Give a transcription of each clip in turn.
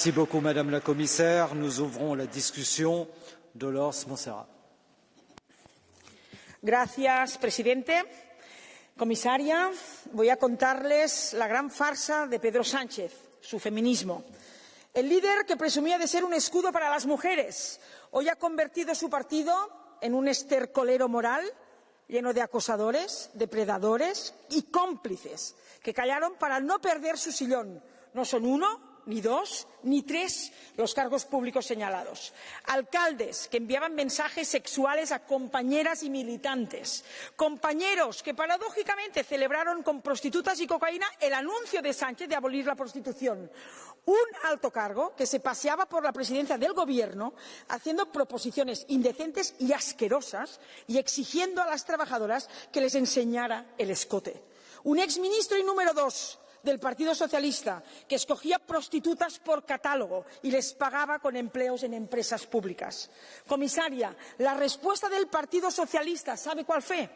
Merci beaucoup, Madame la Commissaire. Nous ouvrons la discussion. Dolors Montserrat. Gracias, presidente. Comisaria, voy a contarles la gran farsa de Pedro Sánchez, su feminismo. El líder que presumía de ser un escudo para las mujeres, hoy ha convertido su partido en un estercolero moral lleno de acosadores, depredadores y cómplices que callaron para no perder su sillón. No son uno, ni dos, ni tres los cargos públicos señalados. Alcaldes que enviaban mensajes sexuales a compañeras y militantes. Compañeros que paradójicamente celebraron con prostitutas y cocaína el anuncio de Sánchez de abolir la prostitución. Un alto cargo que se paseaba por la presidencia del Gobierno haciendo proposiciones indecentes y asquerosas y exigiendo a las trabajadoras que les enseñara el escote. Un exministro y número 2 del Partido Socialista que escogía prostitutas por catálogo y les pagaba con empleos en empresas públicas. Comisaria, la respuesta del Partido Socialista, ¿sabe cuál fue?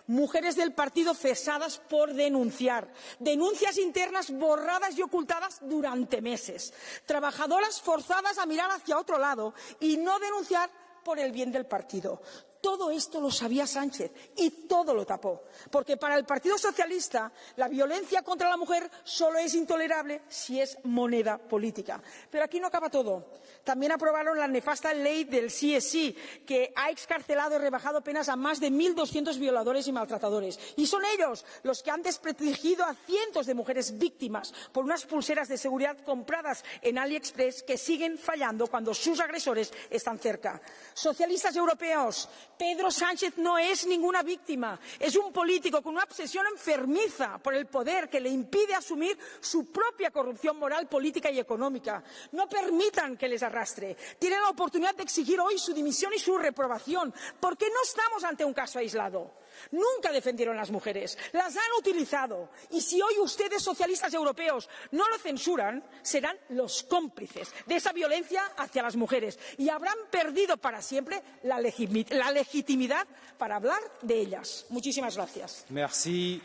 Mujeres del partido cesadas por denunciar, denuncias internas borradas y ocultadas durante meses, trabajadoras forzadas a mirar hacia otro lado y no denunciar por el bien del partido. Todo esto lo sabía Sánchez y todo lo tapó, porque para el Partido Socialista la violencia contra la mujer solo es intolerable si es moneda política. Pero aquí no acaba todo. También aprobaron la nefasta ley del sí es sí, que ha excarcelado y rebajado penas a más de 1.200 violadores y maltratadores. Y son ellos los que han desprestigiado a cientos de mujeres víctimas por unas pulseras de seguridad compradas en AliExpress que siguen fallando cuando sus agresores están cerca. Socialistas europeos, Pedro Sánchez no es ninguna víctima, es un político con una obsesión enfermiza por el poder que le impide asumir su propia corrupción moral, política y económica. No permitan que les arrastre. Tienen la oportunidad de exigir hoy su dimisión y su reprobación, porque no estamos ante un caso aislado. Nunca defendieron a las mujeres, las han utilizado. Y si hoy ustedes, socialistas europeos, no lo censuran, serán los cómplices de esa violencia hacia las mujeres y habrán perdido para siempre la legitimidad para hablar de ellas. Muchísimas gracias. Merci.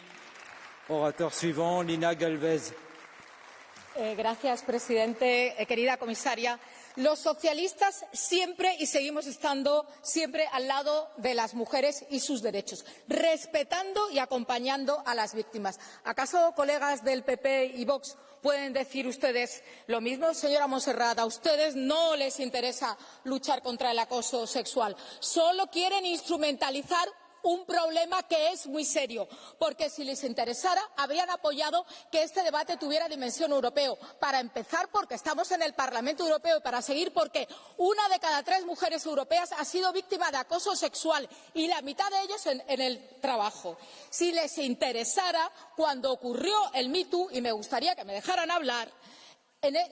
Orateur suivant, Lina Galvez. Gracias, presidente. Querida comisaria, los socialistas siempre y seguimos estando siempre al lado de las mujeres y sus derechos, respetando y acompañando a las víctimas. ¿Acaso, colegas del PP y Vox, pueden decir ustedes lo mismo? Señora Montserrat, a ustedes no les interesa luchar contra el acoso sexual, solo quieren instrumentalizar un problema que es muy serio, porque si les interesara habrían apoyado que este debate tuviera dimensión europea. Para empezar, porque estamos en el Parlamento Europeo, y para seguir, porque 1 de cada 3 mujeres europeas ha sido víctima de acoso sexual y la mitad de ellos en el trabajo. Si les interesara, cuando ocurrió el Me Too, y me gustaría que me dejaran hablar,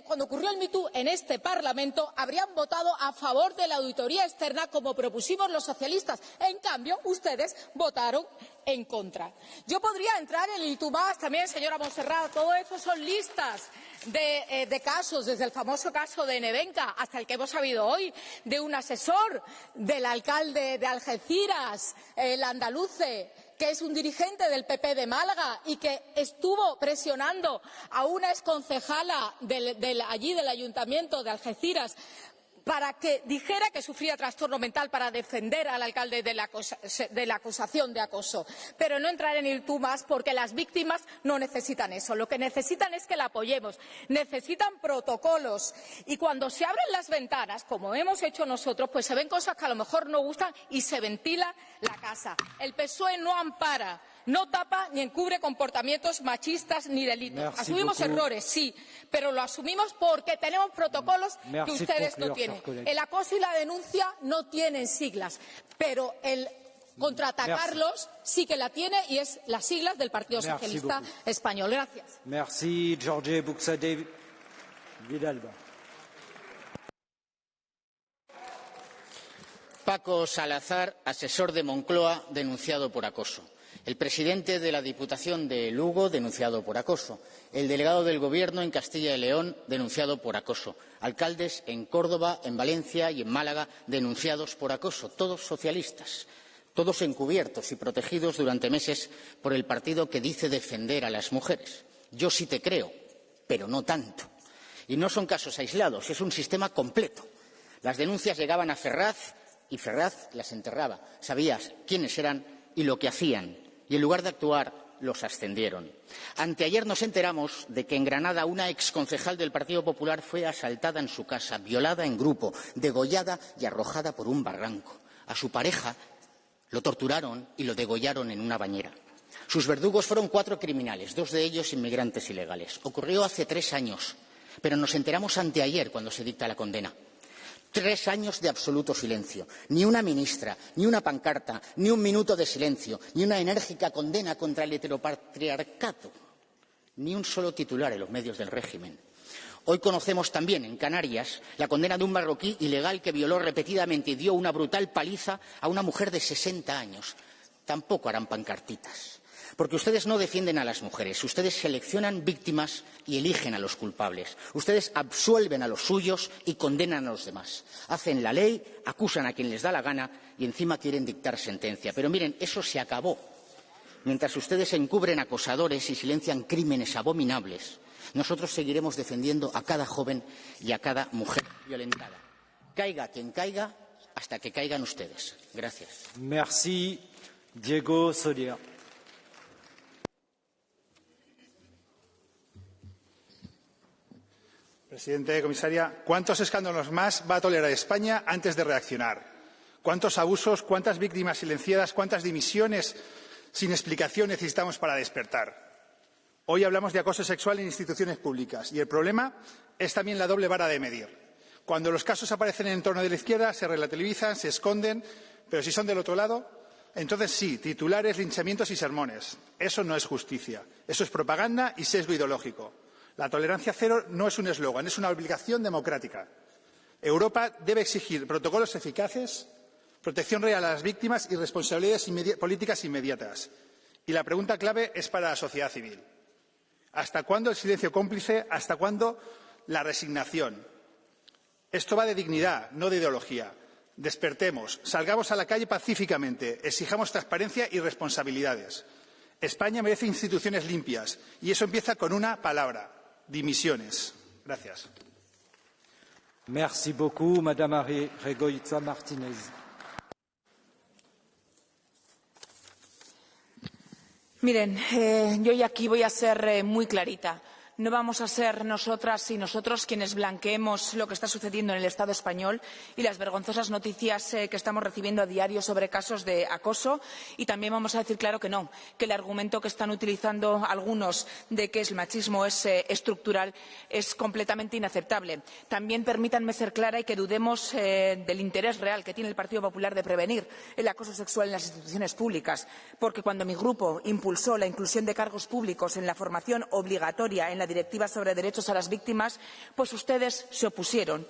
cuando ocurrió el Me Too en este Parlamento, habrían votado a favor de la auditoría externa, como propusimos los socialistas. En cambio, ustedes votaron en contra. Yo podría entrar en el tú más también, señora Montserrat. Todo eso son listas de casos, desde el famoso caso de Nevenka hasta el que hemos sabido hoy, de un asesor del alcalde de Algeciras, el andaluce, que es un dirigente del PP de Málaga y que estuvo presionando a una exconcejala allí del Ayuntamiento de Algeciras para que dijera que sufría trastorno mental para defender al alcalde de la acusación de acoso. Pero no entraré en el tú más, porque las víctimas no necesitan eso. Lo que necesitan es que la apoyemos. Necesitan protocolos. Y cuando se abren las ventanas, como hemos hecho nosotros, pues se ven cosas que a lo mejor no gustan y se ventila la casa. El PSOE no ampara, no tapa ni encubre comportamientos machistas ni delitos. Asumimos errores, sí, pero lo asumimos porque tenemos protocolos que ustedes no tienen. El acoso y la denuncia no tienen siglas, pero el contraatacarlos sí que la tiene, y es las siglas del Partido Socialista Español. Gracias. Merci, Georges Buxadé Vidalba. Paco Salazar, asesor de Moncloa, denunciado por acoso. El presidente de la Diputación de Lugo, denunciado por acoso. El delegado del Gobierno en Castilla y León, denunciado por acoso. Alcaldes en Córdoba, en Valencia y en Málaga, denunciados por acoso. Todos socialistas, todos encubiertos y protegidos durante meses por el partido que dice defender a las mujeres. Yo sí te creo, pero no tanto. Y no son casos aislados, es un sistema completo. Las denuncias llegaban a Ferraz y Ferraz las enterraba. Sabías quiénes eran y lo que hacían. Y en lugar de actuar, los ascendieron. Anteayer nos enteramos de que en Granada una exconcejal del Partido Popular fue asaltada en su casa, violada en grupo, degollada y arrojada por un barranco. A su pareja lo torturaron y lo degollaron en una bañera. Sus verdugos fueron 4 criminales, 2 de ellos inmigrantes ilegales. Ocurrió hace 3 años, pero nos enteramos anteayer cuando se dicta la condena. 3 años de absoluto silencio. Ni una ministra, ni una pancarta, ni un minuto de silencio, ni una enérgica condena contra el heteropatriarcado, ni un solo titular en los medios del régimen. Hoy conocemos también en Canarias la condena de un marroquí ilegal que violó repetidamente y dio una brutal paliza a una mujer de 60 años. Tampoco harán pancartitas. Porque ustedes no defienden a las mujeres, ustedes seleccionan víctimas y eligen a los culpables. Ustedes absuelven a los suyos y condenan a los demás. Hacen la ley, acusan a quien les da la gana y encima quieren dictar sentencia. Pero miren, eso se acabó. Mientras ustedes encubren acosadores y silencian crímenes abominables, nosotros seguiremos defendiendo a cada joven y a cada mujer violentada. Caiga quien caiga, hasta que caigan ustedes. Gracias. Merci, Diego Soler. Presidente, comisaria, ¿cuántos escándalos más va a tolerar España antes de reaccionar? ¿Cuántos abusos, cuántas víctimas silenciadas, cuántas dimisiones sin explicación necesitamos para despertar? Hoy hablamos de acoso sexual en instituciones públicas y el problema es también la doble vara de medir. Cuando los casos aparecen en el entorno de la izquierda, se relativizan, se esconden, pero si son del otro lado, entonces sí, titulares, linchamientos y sermones. Eso no es justicia, eso es propaganda y sesgo ideológico. La tolerancia cero no es un eslogan, es una obligación democrática. Europa debe exigir protocolos eficaces, protección real a las víctimas y responsabilidades políticas inmediatas. Y la pregunta clave es para la sociedad civil. ¿Hasta cuándo el silencio cómplice? ¿Hasta cuándo la resignación? Esto va de dignidad, no de ideología. Despertemos, salgamos a la calle pacíficamente, exijamos transparencia y responsabilidades. España merece instituciones limpias y eso empieza con una palabra. Dimisiones. Gracias. Merci beaucoup, Madame Regoiza Martínez. Miren, yo ya aquí voy a ser muy clarita. No vamos a ser nosotras y nosotros quienes blanqueemos lo que está sucediendo en el Estado español y las vergonzosas noticias que estamos recibiendo a diario sobre casos de acoso. Y también vamos a decir claro que no, que el argumento que están utilizando algunos de que el machismo es estructural es completamente inaceptable. También permítanme ser clara y que dudemos del interés real que tiene el Partido Popular de prevenir el acoso sexual en las instituciones públicas. Porque cuando mi grupo impulsó la inclusión de cargos públicos en la formación obligatoria en la Directiva sobre derechos a las víctimas, pues ustedes se opusieron.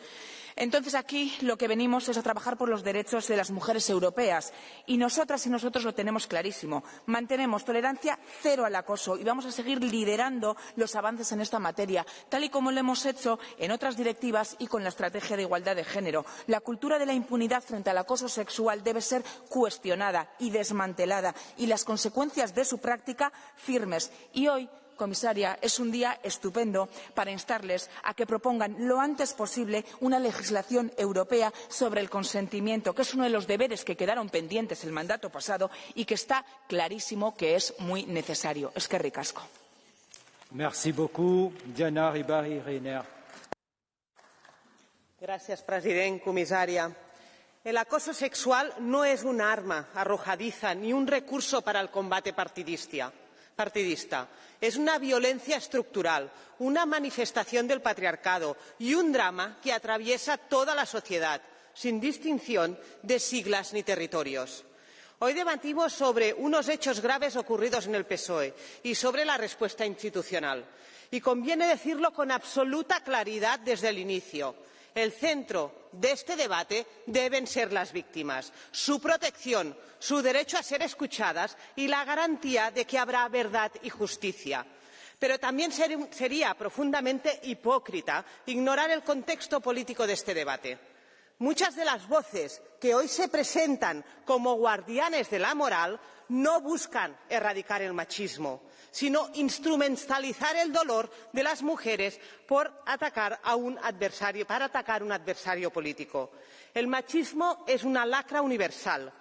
Entonces aquí lo que venimos es a trabajar por los derechos de las mujeres europeas y nosotras y nosotros lo tenemos clarísimo. Mantenemos tolerancia cero al acoso y vamos a seguir liderando los avances en esta materia, tal y como lo hemos hecho en otras directivas y con la estrategia de igualdad de género. La cultura de la impunidad frente al acoso sexual debe ser cuestionada y desmantelada y las consecuencias de su práctica firmes. Y hoy, comisaria, es un día estupendo para instarles a que propongan lo antes posible una legislación europea sobre el consentimiento, que es uno de los deberes que quedaron pendientes el mandato pasado y que está clarísimo que es muy necesario. Eskerrik asko. Merci beaucoup, Diana Ribari-Reiner. Gracias, president, comisaria. El acoso sexual no es un arma arrojadiza ni un recurso para el combate partidista. Es una violencia estructural, una manifestación del patriarcado y un drama que atraviesa toda la sociedad, sin distinción de siglas ni territorios. Hoy debatimos sobre unos hechos graves ocurridos en el PSOE y sobre la respuesta institucional. Y conviene decirlo con absoluta claridad desde el inicio. El centro de este debate deben ser las víctimas, su protección, su derecho a ser escuchadas y la garantía de que habrá verdad y justicia. Pero también sería profundamente hipócrita ignorar el contexto político de este debate. Muchas de las voces que hoy se presentan como guardianes de la moral no buscan erradicar el machismo, sino instrumentalizar el dolor de las mujeres para atacar un adversario político. El machismo es una lacra universal.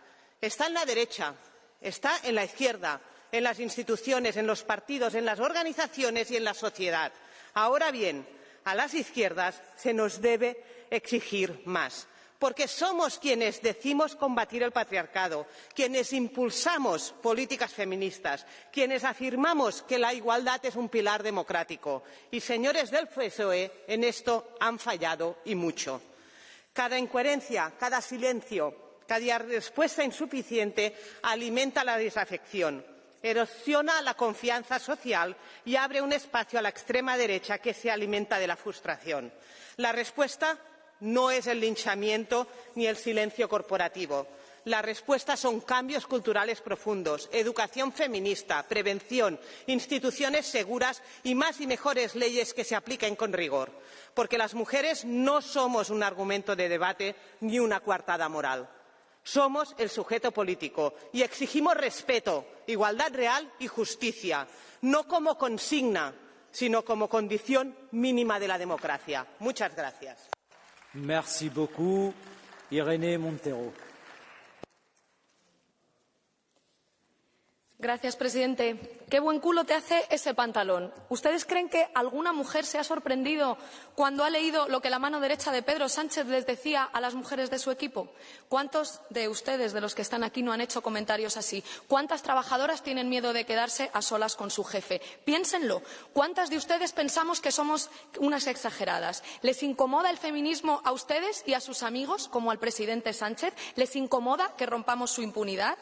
Está en la derecha, está en la izquierda, en las instituciones, en los partidos, en las organizaciones y en la sociedad. Ahora bien, a las izquierdas se nos debe exigir más, porque somos quienes decimos combatir el patriarcado, quienes impulsamos políticas feministas, quienes afirmamos que la igualdad es un pilar democrático. Y, señores del PSOE, en esto han fallado y mucho. Cada incoherencia, cada silencio, cada respuesta insuficiente alimenta la desafección, erosiona la confianza social y abre un espacio a la extrema derecha que se alimenta de la frustración. La respuesta no es el linchamiento ni el silencio corporativo. La respuesta son cambios culturales profundos, educación feminista, prevención, instituciones seguras y más y mejores leyes que se apliquen con rigor. Porque las mujeres no somos un argumento de debate ni una coartada moral. Somos el sujeto político y exigimos respeto, igualdad real y justicia, no como consigna, sino como condición mínima de la democracia. Muchas gracias. Merci beaucoup. Irene Montero. Gracias, presidente. Qué buen culo te hace ese pantalón. ¿Ustedes creen que alguna mujer se ha sorprendido cuando ha leído lo que la mano derecha de Pedro Sánchez les decía a las mujeres de su equipo? ¿Cuántos de ustedes, de los que están aquí, no han hecho comentarios así? ¿Cuántas trabajadoras tienen miedo de quedarse a solas con su jefe? Piénsenlo. ¿Cuántas de ustedes pensamos que somos unas exageradas? ¿Les incomoda el feminismo a ustedes y a sus amigos, como al presidente Sánchez? ¿Les incomoda que rompamos su impunidad?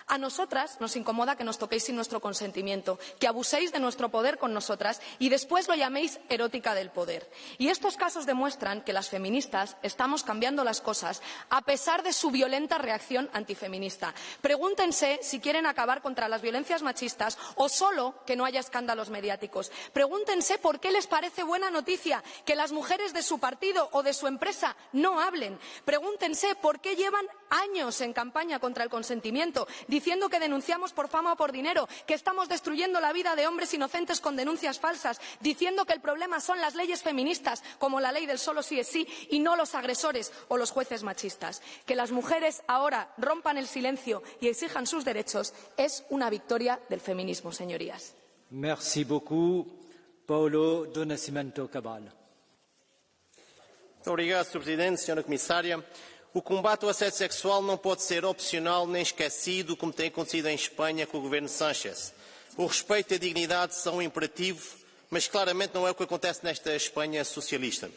A nosotras nos incomoda que nos toquéis sin nuestro consentimiento, que abuséis de nuestro poder con nosotras y después lo llaméis erótica del poder. Y estos casos demuestran que las feministas estamos cambiando las cosas a pesar de su violenta reacción antifeminista. Pregúntense si quieren acabar contra las violencias machistas o solo que no haya escándalos mediáticos. Pregúntense por qué les parece buena noticia que las mujeres de su partido o de su empresa no hablen. Pregúntense por qué llevan años en campaña contra el consentimiento, diciendo que denunciamos por fama o por dinero, que estamos destruyendo la vida de hombres inocentes con denuncias falsas, diciendo que el problema son las leyes feministas, como la ley del solo sí es sí, y no los agresores o los jueces machistas. Que las mujeres ahora rompan el silencio y exijan sus derechos es una victoria del feminismo, señorías. Merci beaucoup. Paulo do Nascimento Cabral. Obrigado, Sr. Presidente, Sra. Comissária. O combate ao assédio sexual não pode ser opcional nem esquecido, como tem acontecido em Espanha com o governo Sánchez. O respeito e a dignidade são um imperativo, mas claramente não é o que acontece nesta Espanha socialista.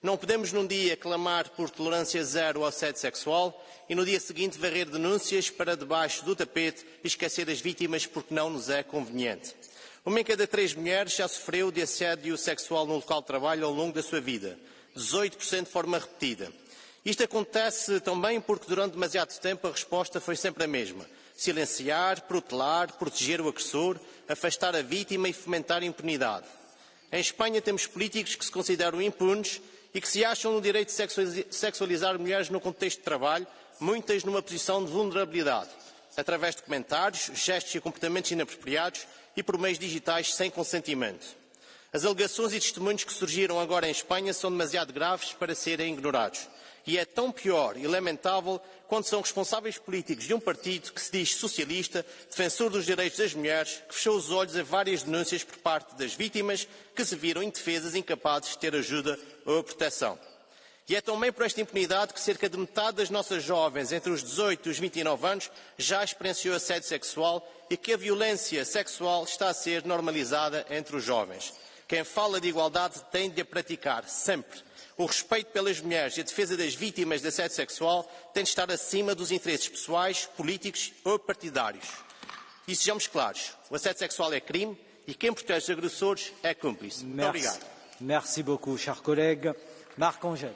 Não podemos num dia clamar por tolerância zero ao assédio sexual e no dia seguinte varrer denúncias para debaixo do tapete e esquecer as vítimas porque não nos é conveniente. Uma em cada 3 mulheres já sofreu de assédio sexual no local de trabalho ao longo da sua vida, 18% de forma repetida. Isto acontece também porque durante demasiado tempo a resposta foi sempre a mesma: silenciar, protelar, proteger o agressor, afastar a vítima e fomentar a impunidade. Em Espanha temos políticos que se consideram impunes e que se acham no direito de sexualizar mulheres no contexto de trabalho, muitas numa posição de vulnerabilidade, através de comentários, gestos e comportamentos inapropriados e por meios digitais sem consentimento. As alegações e testemunhos que surgiram agora em Espanha são demasiado graves para serem ignorados. E é tão pior e lamentável quando são responsáveis políticos de um partido que se diz socialista, defensor dos direitos das mulheres, que fechou os olhos a várias denúncias por parte das vítimas que se viram indefesas e incapazes de ter ajuda ou proteção. E é também por esta impunidade que cerca de metade das nossas jovens entre os 18 e os 29 anos já experienciou assédio sexual e que a violência sexual está a ser normalizada entre os jovens. Quem fala de igualdade tem de a praticar sempre. O respeito pelas mulheres e a defesa das vítimas de assédio sexual tem de estar acima dos interesses pessoais, políticos ou partidários. E sejamos claros, o assédio sexual é crime e quem protege os agressores é cúmplice. Muito obrigado. Merci beaucoup, cher collègue. Marc Angèle.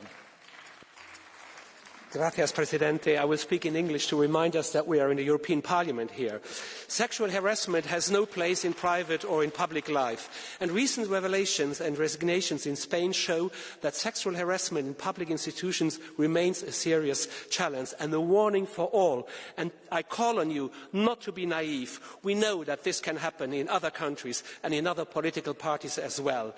Gracias, Presidente. I will speak in English to remind us that we are in the European Parliament here. Sexual harassment has no place in private or in public life, and recent revelations and resignations in Spain show that sexual harassment in public institutions remains a serious challenge and a warning for all. And I call on you not to be naive. We know that this can happen in other countries and in other political parties as well.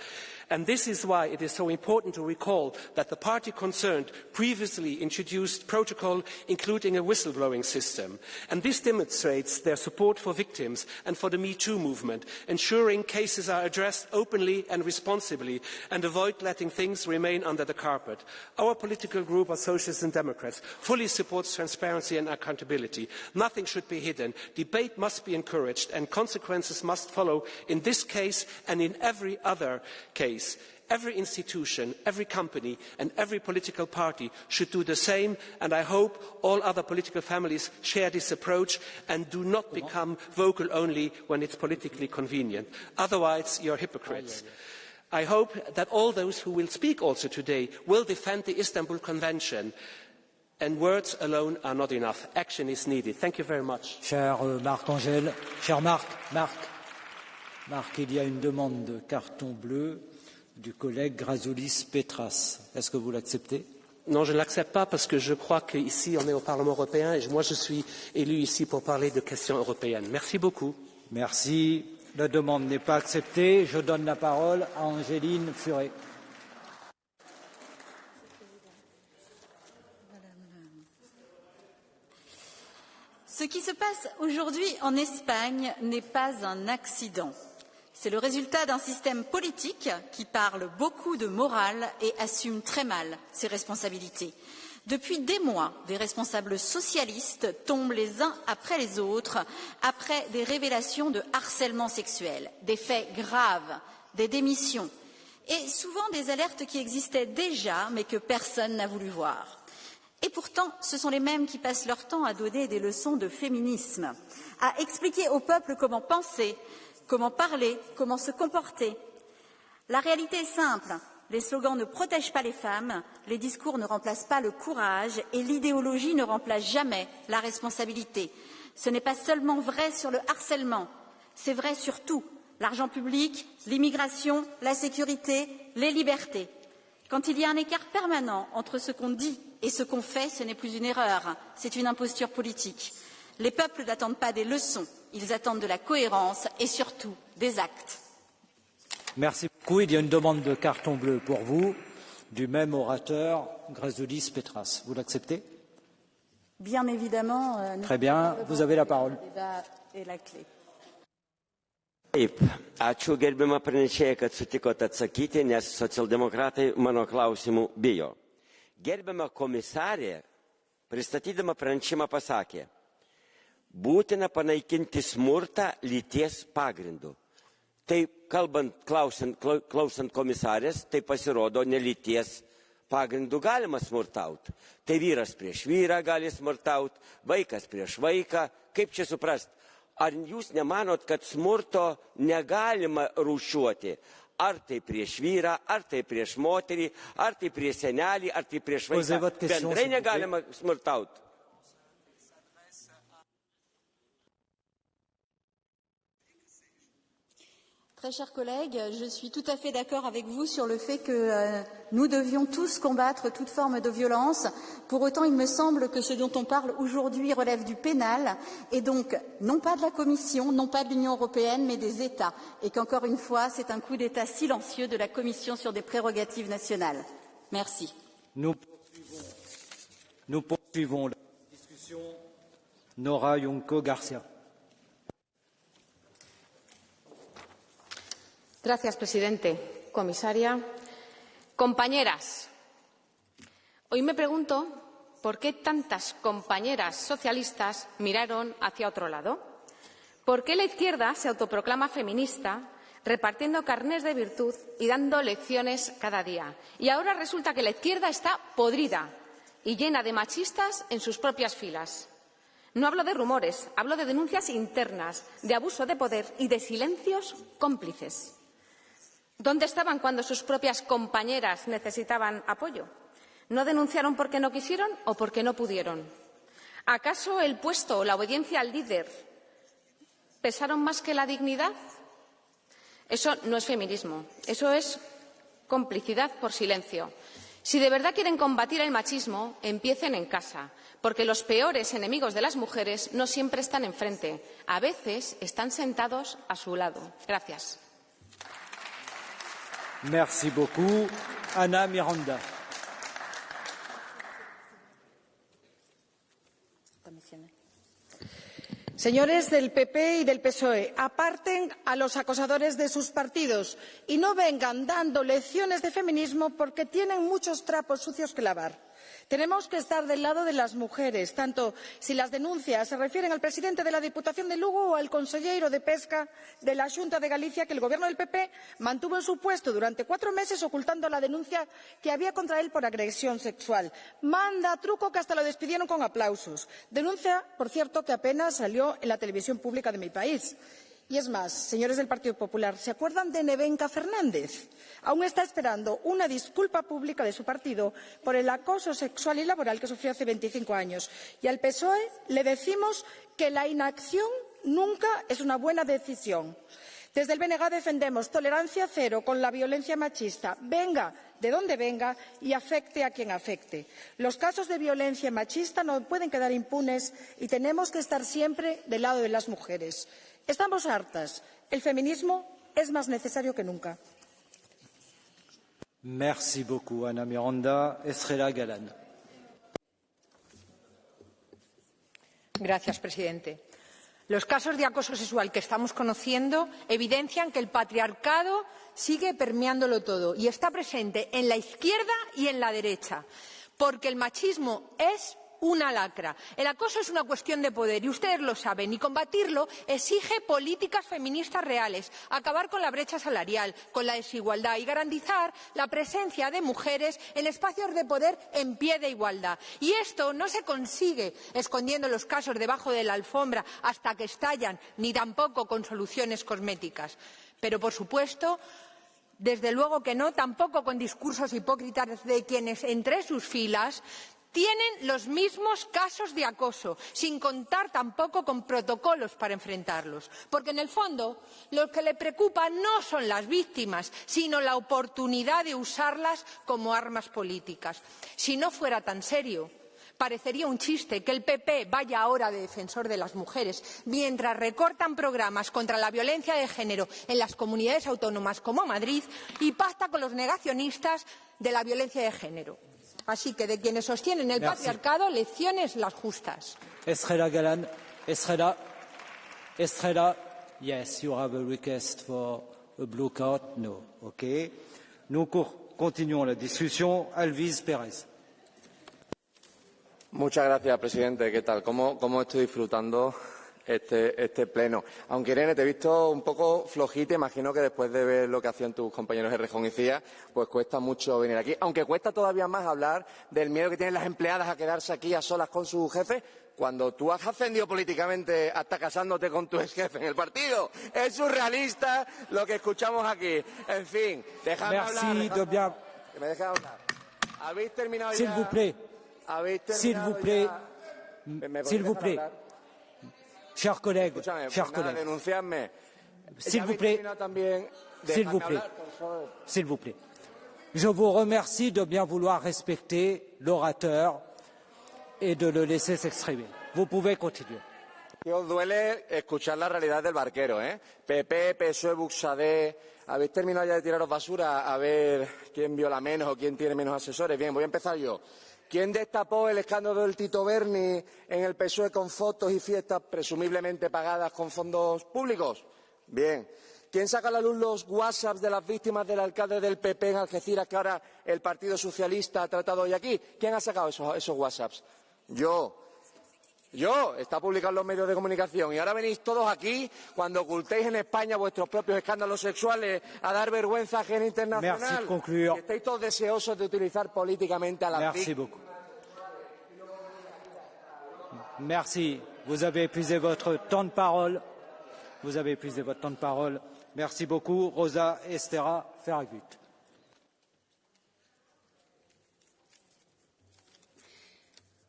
And this is why it is so important to recall that the party concerned previously introduced protocol including a whistleblowing system. And this demonstrates their support for victims and for the Me Too movement, ensuring cases are addressed openly and responsibly and avoid letting things remain under the carpet. Our political group of Socialists and Democrats fully supports transparency and accountability. Nothing should be hidden. Debate must be encouraged and consequences must follow in this case and in every other case. Every institution, every company and every political party should do the same, and I hope all other political families share this approach and do not become vocal only when it's politically convenient. Otherwise, you're hypocrites. I hope that all those who will speak also today will defend the Istanbul Convention, and words alone are not enough. Action is needed. Thank you very much. Cher Marc-Angèle, cher Marc, il y a une demande de carton bleu du collègue Grazoulis Petras. Est-ce que vous l'acceptez? Non, je ne l'accepte pas parce que je crois qu'ici, on est au Parlement européen et moi, je suis élu ici pour parler de questions européennes. Merci beaucoup. Merci. La demande n'est pas acceptée. Je donne la parole à Angéline Furet. Ce qui se passe aujourd'hui en Espagne n'est pas un accident. C'est le résultat d'un système politique qui parle beaucoup de morale et assume très mal ses responsabilités. Depuis des mois, des responsables socialistes tombent les uns après les autres après des révélations de harcèlement sexuel, des faits graves, des démissions et souvent des alertes qui existaient déjà mais que personne n'a voulu voir. Et pourtant, ce sont les mêmes qui passent leur temps à donner des leçons de féminisme, à expliquer au peuple comment penser, comment parler, comment se comporter. La réalité est simple. Les slogans ne protègent pas les femmes, les discours ne remplacent pas le courage et l'idéologie ne remplace jamais la responsabilité. Ce n'est pas seulement vrai sur le harcèlement, c'est vrai sur tout. L'argent public, l'immigration, la sécurité, les libertés. Quand il y a un écart permanent entre ce qu'on dit et ce qu'on fait, ce n'est plus une erreur, c'est une imposture politique. Les peuples n'attendent pas des leçons, ils attendent de la cohérence et surtout des actes. Merci beaucoup. Il y a une demande de carton bleu pour vous, du même orateur, Grazoulis Petras. Vous l'acceptez? Bien évidemment. Très bien, vous avez la parole. Le débat est la clé. Taip, ačiū gerbiama pranešėja, kad sutikot atsakyti, nes socialdemokratai mano klausimų bijo. Gerbiama komisarė, pristatydama pranešimą pasakė, būtina panaikinti smurtą lyties pagrindu. Tai klausant komisarės, tai pasirodo ne lyties pagrindu galima smurtauti. Tai vyras prieš vyrą gali smurtauti, vaikas prieš vaiką, kaip čia suprast? Ar jūs nemanot, kad smurto negalima rūšiuoti? Ar tai prieš vyrą, ar tai prieš moterį, ar tai prieš senelį, ar tai prieš vaiką? Bendrai negalima smurtauti. Très chers collègues, je suis tout à fait d'accord avec vous sur le fait que nous devions tous combattre toute forme de violence. Pour autant, il me semble que ce dont on parle aujourd'hui relève du pénal et donc non pas de la Commission, non pas de l'Union européenne, mais des États. Et qu'encore une fois, c'est un coup d'État silencieux de la Commission sur des prérogatives nationales. Merci. Nous poursuivons la discussion. Nora Junco García. Señor presidente, comisaria, compañeras. Hoy me pregunto por qué tantas compañeras socialistas miraron hacia otro lado. ¿Por qué la izquierda se autoproclama feminista, repartiendo carnés de virtud y dando lecciones cada día? Y ahora resulta que la izquierda está podrida y llena de machistas en sus propias filas. No hablo de rumores, hablo de denuncias internas, de abuso de poder y de silencios cómplices. ¿Dónde estaban cuando sus propias compañeras necesitaban apoyo? ¿No denunciaron porque no quisieron o porque no pudieron? ¿Acaso el puesto o la obediencia al líder pesaron más que la dignidad? Eso no es feminismo, eso es complicidad por silencio. Si de verdad quieren combatir el machismo, empiecen en casa, porque los peores enemigos de las mujeres no siempre están enfrente, a veces están sentados a su lado. Gracias. Merci beaucoup. Ana Miranda. Señores del PP y del PSOE, aparten a los acosadores de sus partidos y no vengan dando lecciones de feminismo porque tienen muchos trapos sucios que lavar. Tenemos que estar del lado de las mujeres, tanto si las denuncias se refieren al presidente de la Diputación de Lugo o al consejero de Pesca de la Xunta de Galicia, que el Gobierno del PP mantuvo en su puesto durante 4 meses ocultando la denuncia que había contra él por agresión sexual. Manda truco que hasta lo despidieron con aplausos. Denuncia, por cierto, que apenas salió en la televisión pública de mi país. Y es más, señores del Partido Popular, ¿se acuerdan de Nevenka Fernández? Aún está esperando una disculpa pública de su partido por el acoso sexual y laboral que sufrió hace 25 años. Y al PSOE le decimos que la inacción nunca es una buena decisión. Desde el BNG defendemos tolerancia cero con la violencia machista, venga de donde venga y afecte a quien afecte. Los casos de violencia machista no pueden quedar impunes y tenemos que estar siempre del lado de las mujeres. Estamos hartas. El feminismo es más necesario que nunca. Merci beaucoup, Ana Miranda. Estrella Galán. Gracias, presidente. Los casos de acoso sexual que estamos conociendo evidencian que el patriarcado sigue permeándolo todo y está presente en la izquierda y en la derecha, porque el machismo es una lacra. El acoso es una cuestión de poder y ustedes lo saben, y combatirlo exige políticas feministas reales, acabar con la brecha salarial, con la desigualdad y garantizar la presencia de mujeres en espacios de poder en pie de igualdad. Y esto no se consigue escondiendo los casos debajo de la alfombra hasta que estallan, ni tampoco con soluciones cosméticas. Pero, por supuesto, desde luego que no, tampoco con discursos hipócritas de quienes entre sus filas tienen los mismos casos de acoso, sin contar tampoco con protocolos para enfrentarlos. Porque, en el fondo, lo que le preocupa no son las víctimas, sino la oportunidad de usarlas como armas políticas. Si no fuera tan serio, parecería un chiste que el PP vaya ahora de defensor de las mujeres, mientras recortan programas contra la violencia de género en las comunidades autónomas como Madrid y pacta con los negacionistas de la violencia de género. Así que de quienes sostienen el patriarcado, lecciones las justas. Estrella Galán. Estrella, yes, you have a request for a blue card? No, ok. Nous continuons la discussion. Alvis Pérez. Muchas gracias, presidente. ¿Qué tal? ¿Cómo estoy disfrutando este pleno? Aunque, Irene, te he visto un poco flojita. Imagino que después de ver lo que hacían tus compañeros de Rejón y Cía, pues cuesta mucho venir aquí. Aunque cuesta todavía más hablar del miedo que tienen las empleadas a quedarse aquí a solas con su jefe, cuando tú has ascendido políticamente hasta casándote con tu ex jefe en el partido. Es surrealista lo que escuchamos aquí. En fin, déjame hablar. Que me dejes hablar. ¿Habéis terminado ya? S'il vous plaît. S'il vous plaît. S'il vous plaît. Chers collègues, chers collègues. Denunciadme. S'il vous plaît. S'il vous plaît. S'il vous plaît. Je vous remercie de bien vouloir respecter l'orateur et de le laisser s'exprimer. Vous pouvez continuer. Que os duele escuchar la realidad del barquero, ¿eh? PP, PSOE, Buxadé. ¿Habéis terminado ya de tiraros basura a ver quién viola menos o quién tiene menos asesores? Bien, voy a empezar yo. ¿Quién destapó el escándalo del Tito Berni en el PSOE con fotos y fiestas presumiblemente pagadas con fondos públicos? Bien. ¿Quién saca a la luz los WhatsApps de las víctimas del alcalde del PP en Algeciras que ahora el Partido Socialista ha tratado hoy aquí? ¿Quién ha sacado esos WhatsApps? Yo. Está publicado en los medios de comunicación. Y ahora venís todos aquí, cuando ocultéis en España vuestros propios escándalos sexuales, a dar vergüenza ajena internacional. Merci, que estáis todos deseosos de utilizar políticamente a las víctimas. Merci. Vous avez épuisé votre temps de parole. Vous avez épuisé votre temps de parole. Merci beaucoup. Rosa Estera Ferragut.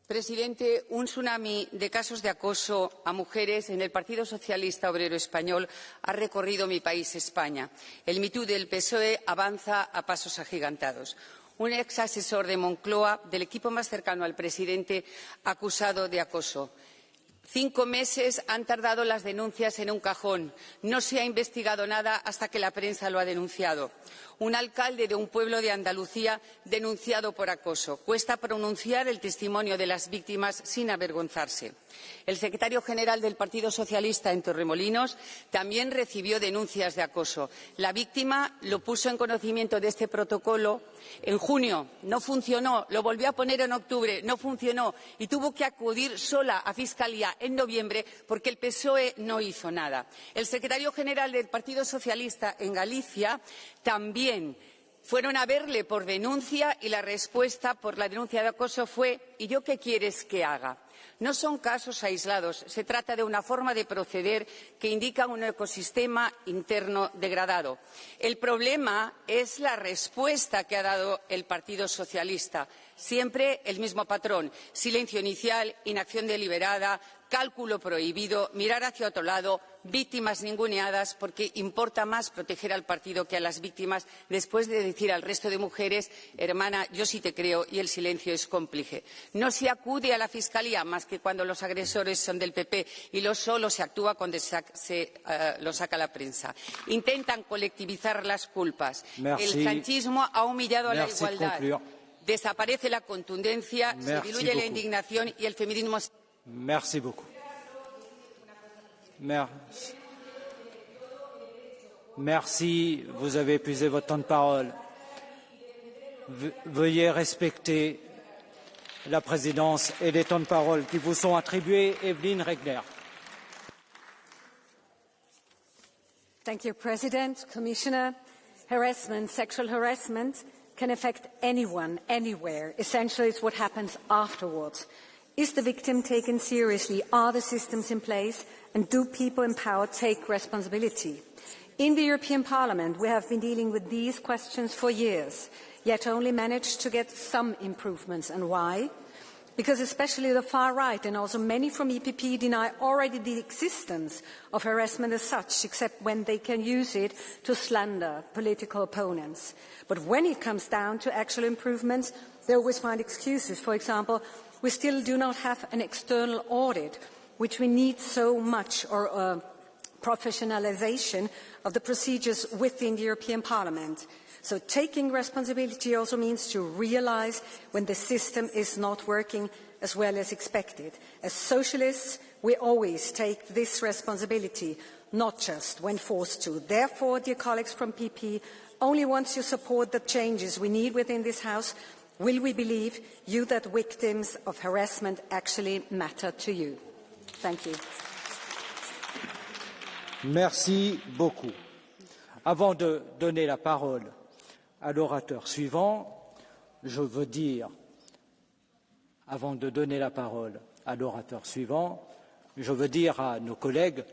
Presidente, un tsunami de casos de acoso a mujeres en el Partido Socialista Obrero Español ha recorrido mi país, España. El Me Too del PSOE avanza a pasos agigantados. Un ex asesor de Moncloa, del equipo más cercano al presidente, acusado de acoso. 5 meses han tardado las denuncias en un cajón. No se ha investigado nada hasta que la prensa lo ha denunciado. Un alcalde de un pueblo de Andalucía denunciado por acoso. Cuesta pronunciar el testimonio de las víctimas sin avergonzarse. El secretario general del Partido Socialista en Torremolinos también recibió denuncias de acoso. La víctima lo puso en conocimiento de este protocolo en junio. No funcionó. Lo volvió a poner en octubre. No funcionó. Y tuvo que acudir sola a Fiscalía en noviembre porque el PSOE no hizo nada. El secretario general del Partido Socialista en Galicia también fueron a verle por denuncia y la respuesta por la denuncia de acoso fue ¿y yo qué quieres que haga? No son casos aislados, se trata de una forma de proceder que indica un ecosistema interno degradado. El problema es la respuesta que ha dado el Partido Socialista. Siempre el mismo patrón, silencio inicial, inacción deliberada, cálculo prohibido, mirar hacia otro lado, víctimas ninguneadas, porque importa más proteger al partido que a las víctimas, después de decir al resto de mujeres, hermana, yo sí te creo y el silencio es cómplice. No se acude a la Fiscalía más que cuando los agresores son del PP y solo se actúa cuando lo saca la prensa. Intentan colectivizar las culpas. Merci. El sanchismo ha humillado a la Merci, igualdad. conclure. Desaparece la contundencia, se Merci diluye la beaucoup. indignación y el feminismo. Merci beaucoup. Merci. Merci, vous avez épuisé votre temps de parole. Veuillez respecter la présidence et les temps de parole qui vous sont attribués. Evelyne Regner. Thank you, President, Commissioner. Harassment, sexual harassment can affect anyone, anywhere. Essentially, it's what happens afterwards. Is the victim taken seriously? Are the systems in place? And do people in power take responsibility? In the European Parliament, we have been dealing with these questions for years, yet only managed to get some improvements. And why? Because especially the far right and also many from EPP deny already the existence of harassment as such, except when they can use it to slander political opponents. But when it comes down to actual improvements, they always find excuses. For example, we still do not have an external audit, which we need so much, or professionalisation of the procedures within the European Parliament. So taking responsibility also means to realise when the system is not working as well as expected. As socialists, we always take this responsibility, not just when forced to. Therefore, dear colleagues from PP, only once you support the changes we need within this House will we believe you that victims of harassment actually matter to you. Thank you. Merci beaucoup. Avant de donner la parole à l'orateur suivant, je veux dire, avant de donner la parole à l'orateur suivant, je veux dire à nos collègues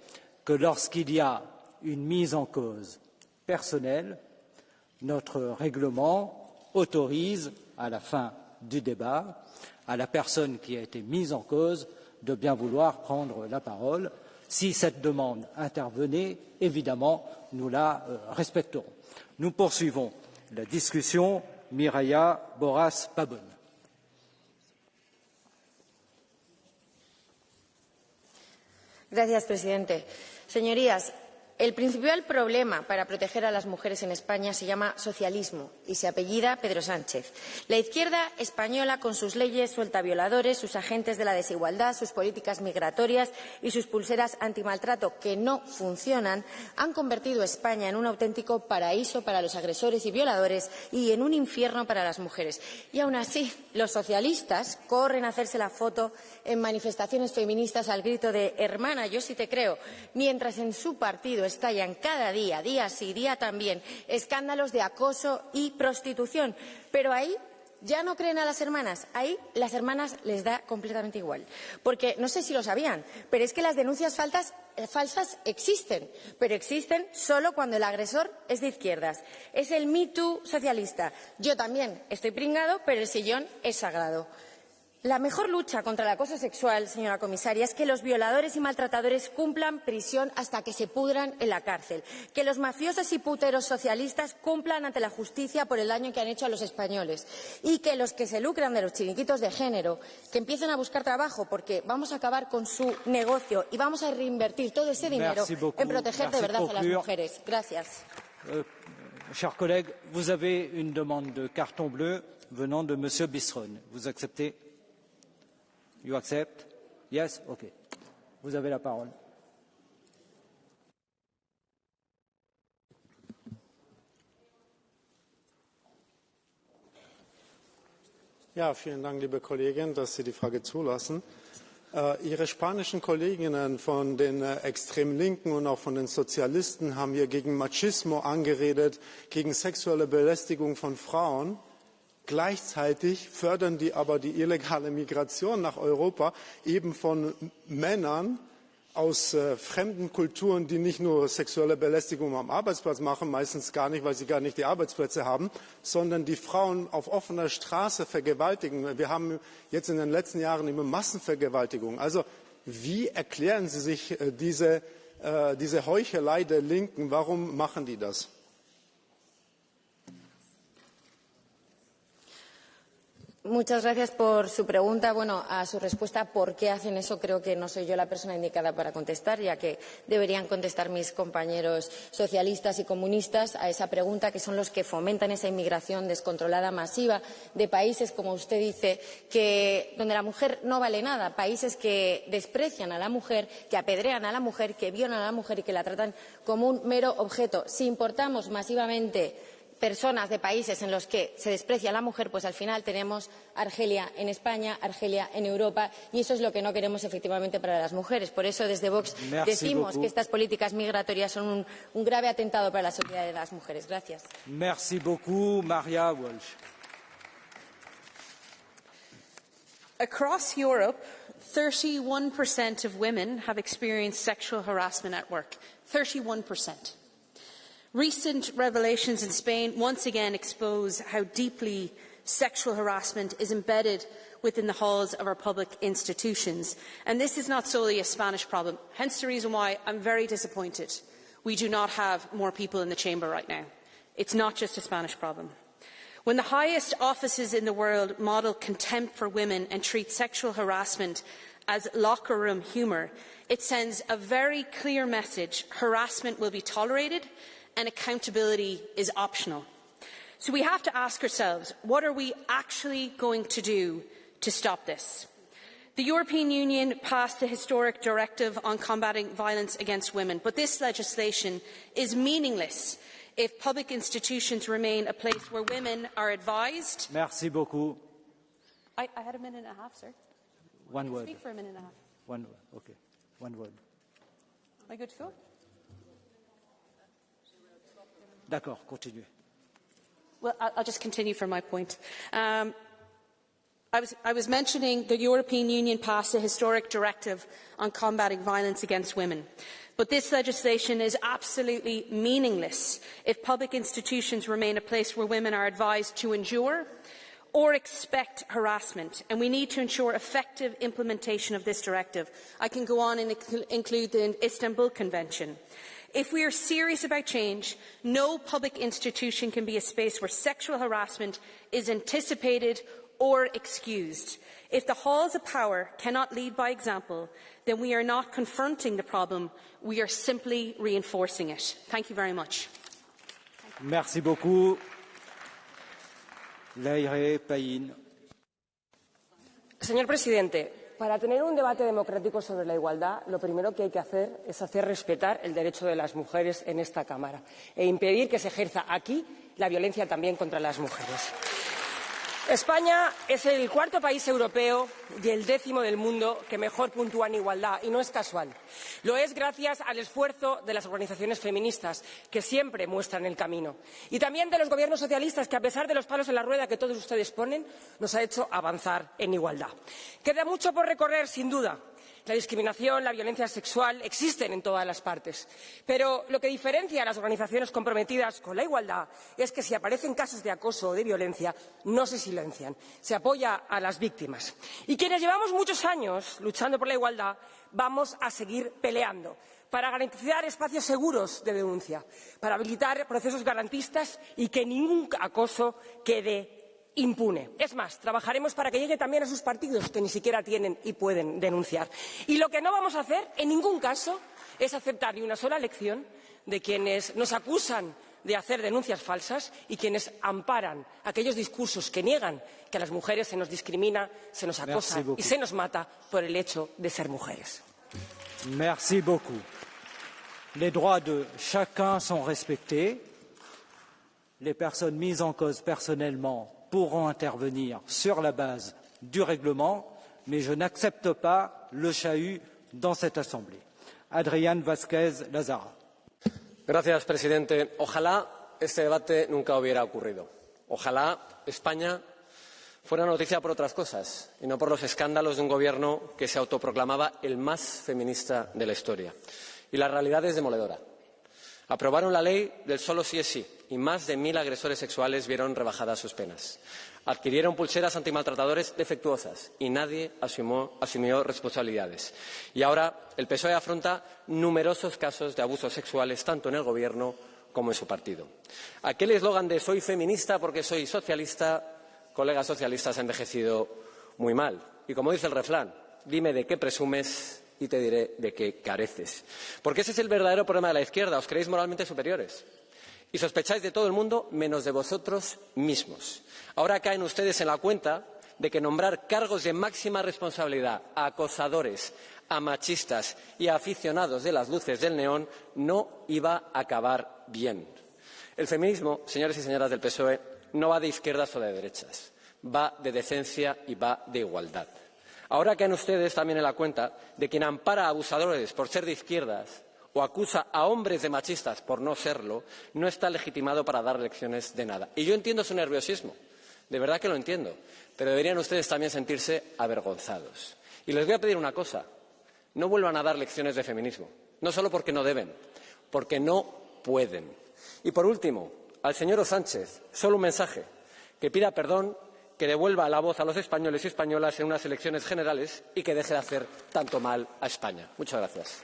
que lorsqu'il y a une mise en cause personnelle, notre règlement autorise, à la fin du débat, à la personne qui a été mise en cause de bien vouloir prendre la parole. Si cette demande intervenait, évidemment, nous la respecterons. Nous poursuivons la discussion. Mireia Borras-Pabón. Gracias, presidente. Señorías, el principal problema para proteger a las mujeres en España se llama socialismo y se apellida Pedro Sánchez. La izquierda española, con sus leyes suelta violadores, sus agentes de la desigualdad, sus políticas migratorias y sus pulseras antimaltrato que no funcionan, han convertido a España en un auténtico paraíso para los agresores y violadores y en un infierno para las mujeres. Y aún así, los socialistas corren a hacerse la foto en manifestaciones feministas al grito de «Hermana, yo sí te creo», mientras en su partido estallan cada día, día sí, día también, escándalos de acoso y prostitución. Pero ahí ya no creen a las hermanas, ahí las hermanas les da completamente igual. Porque no sé si lo sabían, pero es que las denuncias falsas existen, pero existen solo cuando el agresor es de izquierdas. Es el Me Too socialista. Yo también estoy pringado, pero el sillón es sagrado. La mejor lucha contra el acoso sexual, señora comisaria, es que los violadores y maltratadores cumplan prisión hasta que se pudran en la cárcel, que los mafiosos y puteros socialistas cumplan ante la justicia por el daño que han hecho a los españoles y que los que se lucran de los chiringuitos de género que empiecen a buscar trabajo, porque vamos a acabar con su negocio y vamos a reinvertir todo ese dinero en proteger de verdad a las mujeres. Gracias. Chers collègues, vous avez une demande de carton bleu venant de Monsieur Bisron. Vous acceptez? You accept? Yes? OK. Vous avez la parole. Ja, vielen Dank, liebe Kollegin, dass Sie die Frage zulassen. Ihre spanischen Kolleginnen von den extrem Linken und auch von den Sozialisten haben hier gegen Machismo angeredet, gegen sexuelle Belästigung von Frauen. Gleichzeitig fördern die aber die illegale Migration nach Europa eben von Männern aus fremden Kulturen, die nicht nur sexuelle Belästigung am Arbeitsplatz machen, meistens gar nicht, weil sie gar nicht die Arbeitsplätze haben, sondern die Frauen auf offener Straße vergewaltigen. Wir haben jetzt in den letzten Jahren immer Massenvergewaltigung. Also wie erklären Sie sich diese Heuchelei der Linken? Warum machen die das? Muchas gracias por su pregunta. Bueno, a su respuesta, ¿por qué hacen eso? Creo que no soy yo la persona indicada para contestar, ya que deberían contestar mis compañeros socialistas y comunistas a esa pregunta, que son los que fomentan esa inmigración descontrolada masiva de países, como usted dice, donde la mujer no vale nada, países que desprecian a la mujer, que apedrean a la mujer, que violan a la mujer y que la tratan como un mero objeto. Si importamos masivamente personas de países en los que se desprecia a la mujer, pues al final tenemos Argelia en España, Argelia en Europa, y eso es lo que no queremos efectivamente para las mujeres. Por eso desde Vox decimos que estas políticas migratorias son un grave atentado para la seguridad de las mujeres. Gracias. Merci beaucoup, Maria Walsh. Across Europe, 31% of women have experienced sexual harassment at work. 31%. Recent revelations in Spain once again expose how deeply sexual harassment is embedded within the halls of our public institutions. And this is not solely a Spanish problem, hence the reason why I'm very disappointed we do not have more people in the chamber right now. It's not just a Spanish problem. When the highest offices in the world model contempt for women and treat sexual harassment as locker room humour, it sends a very clear message: harassment will be tolerated and accountability is optional. So we have to ask ourselves, what are we actually going to do to stop this? The European Union passed the historic directive on combating violence against women, but this legislation is meaningless if public institutions remain a place where women are advised. Merci beaucoup. I had a minute and a half, sir. One word. Speak for a minute and a half. One word. Okay. One word. Am I good to go? D'accord, continuez. Well, I'll just continue from my point. I was mentioning the European Union passed a historic directive on combating violence against women. But this legislation is absolutely meaningless if public institutions remain a place where women are advised to endure or expect harassment, and we need to ensure effective implementation of this directive. I can go on and include the Istanbul Convention. If we are serious about change, no public institution can be a space where sexual harassment is anticipated or excused. If the halls of power cannot lead by example, then we are not confronting the problem, we are simply reinforcing it. Thank you very much. Merci beaucoup. Leire Payin. Señor presidente, para tener un debate democrático sobre la igualdad, lo primero que hay que hacer es hacer respetar el derecho de las mujeres en esta Cámara e impedir que se ejerza aquí la violencia también contra las mujeres. España es el cuarto país europeo y el 10º del mundo que mejor puntúa en igualdad, y no es casual. Lo es gracias al esfuerzo de las organizaciones feministas, que siempre muestran el camino, y también de los gobiernos socialistas, que a pesar de los palos en la rueda que todos ustedes ponen, nos ha hecho avanzar en igualdad. Queda mucho por recorrer, sin duda. La discriminación, la violencia sexual existen en todas las partes. Pero lo que diferencia a las organizaciones comprometidas con la igualdad es que si aparecen casos de acoso o de violencia, no se silencian, se apoya a las víctimas. Y quienes llevamos muchos años luchando por la igualdad, vamos a seguir peleando para garantizar espacios seguros de denuncia, para habilitar procesos garantistas y que ningún acoso quede impune. Es más, trabajaremos para que llegue también a sus partidos, que ni siquiera tienen y pueden denunciar. Y lo que no vamos a hacer, en ningún caso, es aceptar ni una sola lección de quienes nos acusan de hacer denuncias falsas y quienes amparan aquellos discursos que niegan que a las mujeres se nos discrimina, se nos acosa y se nos mata por el hecho de ser mujeres. Merci beaucoup. Les droits de chacun sont respectés. Les personnes mises en cause personnellement pourront intervenir sur la base du règlement, mais je n'accepte pas le chahut dans cette Assemblée. Adrián Vázquez Lázara. Gracias, presidente. Ojalá este debate nunca hubiera ocurrido. Ojalá España fuera noticia por otras cosas y no por los escándalos de un gobierno que se autoproclamaba el más feminista de la historia. Y la realidad es demoledora. Aprobaron la ley del solo sí es sí y más de 1000 agresores sexuales vieron rebajadas sus penas. Adquirieron pulseras antimaltratadores defectuosas y nadie asumió responsabilidades. Y ahora el PSOE afronta numerosos casos de abusos sexuales tanto en el Gobierno como en su partido. Aquel eslogan de soy feminista porque soy socialista, colegas socialistas, ha envejecido muy mal. Y como dice el refrán, dime de qué presumes y te diré de qué careces. Porque ese es el verdadero problema de la izquierda. Os creéis moralmente superiores y sospecháis de todo el mundo menos de vosotros mismos. Ahora caen ustedes en la cuenta de que nombrar cargos de máxima responsabilidad a acosadores, a machistas y a aficionados de las luces del neón no iba a acabar bien. El feminismo, señores y señoras del PSOE, no va de izquierdas o de derechas, va de decencia y va de igualdad. Ahora caen ustedes también en la cuenta de quien ampara a abusadores por ser de izquierdas o acusa a hombres de machistas por no serlo, no está legitimado para dar lecciones de nada. Y yo entiendo su nerviosismo, de verdad que lo entiendo, pero deberían ustedes también sentirse avergonzados. Y les voy a pedir una cosa, no vuelvan a dar lecciones de feminismo, no solo porque no deben, porque no pueden. Y por último, al señor Sánchez, solo un mensaje, que pida perdón, que devuelva la voz a los españoles y españolas en unas elecciones generales y que deje de hacer tanto mal a España. Muchas gracias.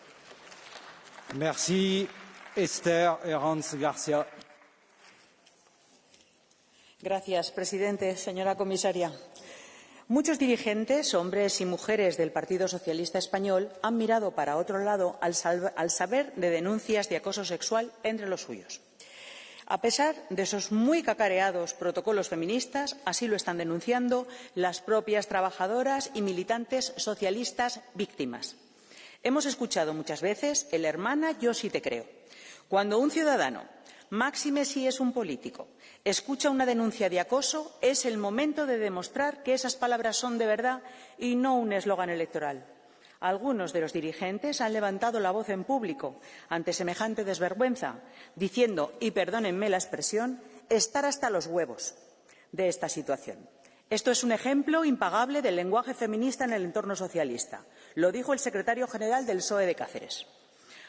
Merci, Esther Herranz García. Gracias, presidente. Señora comisaria, muchos dirigentes, hombres y mujeres del Partido Socialista Español, han mirado para otro lado al saber de denuncias de acoso sexual entre los suyos. A pesar de esos muy cacareados protocolos feministas, así lo están denunciando las propias trabajadoras y militantes socialistas víctimas. Hemos escuchado muchas veces el hermana, yo sí te creo. Cuando un ciudadano, máxime si es un político, escucha una denuncia de acoso, es el momento de demostrar que esas palabras son de verdad y no un eslogan electoral. Algunos de los dirigentes han levantado la voz en público ante semejante desvergüenza, diciendo, y perdónenme la expresión, estar hasta los huevos de esta situación. Esto es un ejemplo impagable del lenguaje feminista en el entorno socialista. Lo dijo el secretario general del PSOE de Cáceres.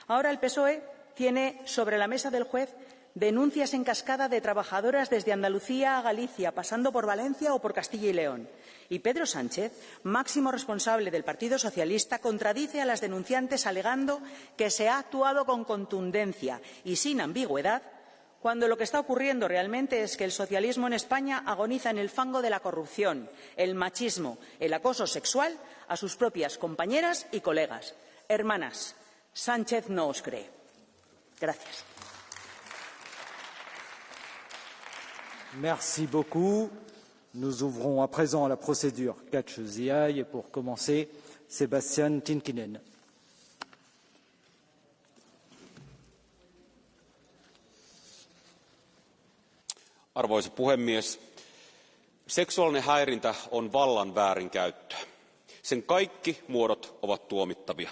Ahora el PSOE tiene sobre la mesa del juez denuncias en cascada de trabajadoras desde Andalucía a Galicia, pasando por Valencia o por Castilla y León. Y Pedro Sánchez, máximo responsable del Partido Socialista, contradice a las denunciantes alegando que se ha actuado con contundencia y sin ambigüedad, cuando lo que está ocurriendo realmente es que el socialismo en España agoniza en el fango de la corrupción, el machismo, el acoso sexual a sus propias compañeras y colegas. Hermanas, Sánchez no os cree. Gracias. Merci beaucoup. Nous ouvrons à présent la procédure Catch the Eye et pour commencer, Sebastian Tinkinen. Arvoisa puhemies, seksuaalinen häirintä on vallan väärinkäyttöä. Sen kaikki muodot ovat tuomittavia.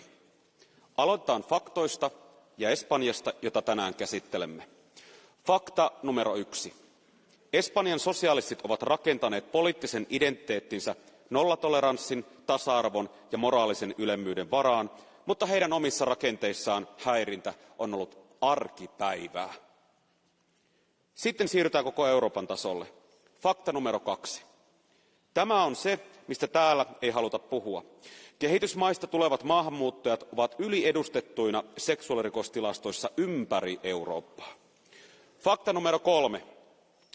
Aloitetaan faktoista ja Espanjasta, jota tänään käsittelemme. Fakta numero 1. Espanjan sosialistit ovat rakentaneet poliittisen identiteettinsä nollatoleranssin, tasa-arvon ja moraalisen ylemmyyden varaan, mutta heidän omissa rakenteissaan häirintä on ollut arkipäivää. Sitten siirrytään koko Euroopan tasolle. Fakta numero 2. Tämä on se, mistä täällä ei haluta puhua. Kehitysmaista tulevat maahanmuuttajat ovat yliedustettuina seksuaalirikostilastoissa ympäri Eurooppaa. Fakta numero 3.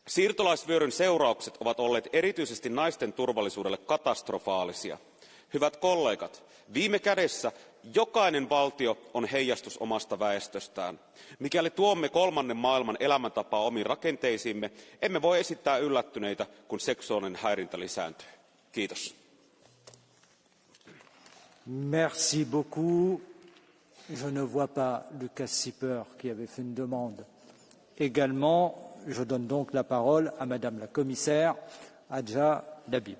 Siirtolaisvyöryn seuraukset ovat olleet erityisesti naisten turvallisuudelle katastrofaalisia. Hyvät kollegat, viime kädessä jokainen valtio on heijastus omasta väestöstään. Mikäli tuomme kolmannen maailman elämäntapaa omiin rakenteisiimme, emme voi esittää yllättyneitä, kun seksuaalinen häirintä lisääntyy. Kiitos. Merci beaucoup. Je ne vois pas Lucas Sipper qui avait fait une demande. Également, je donne donc la parole à Madame la Commissaire Hadja Dahbib.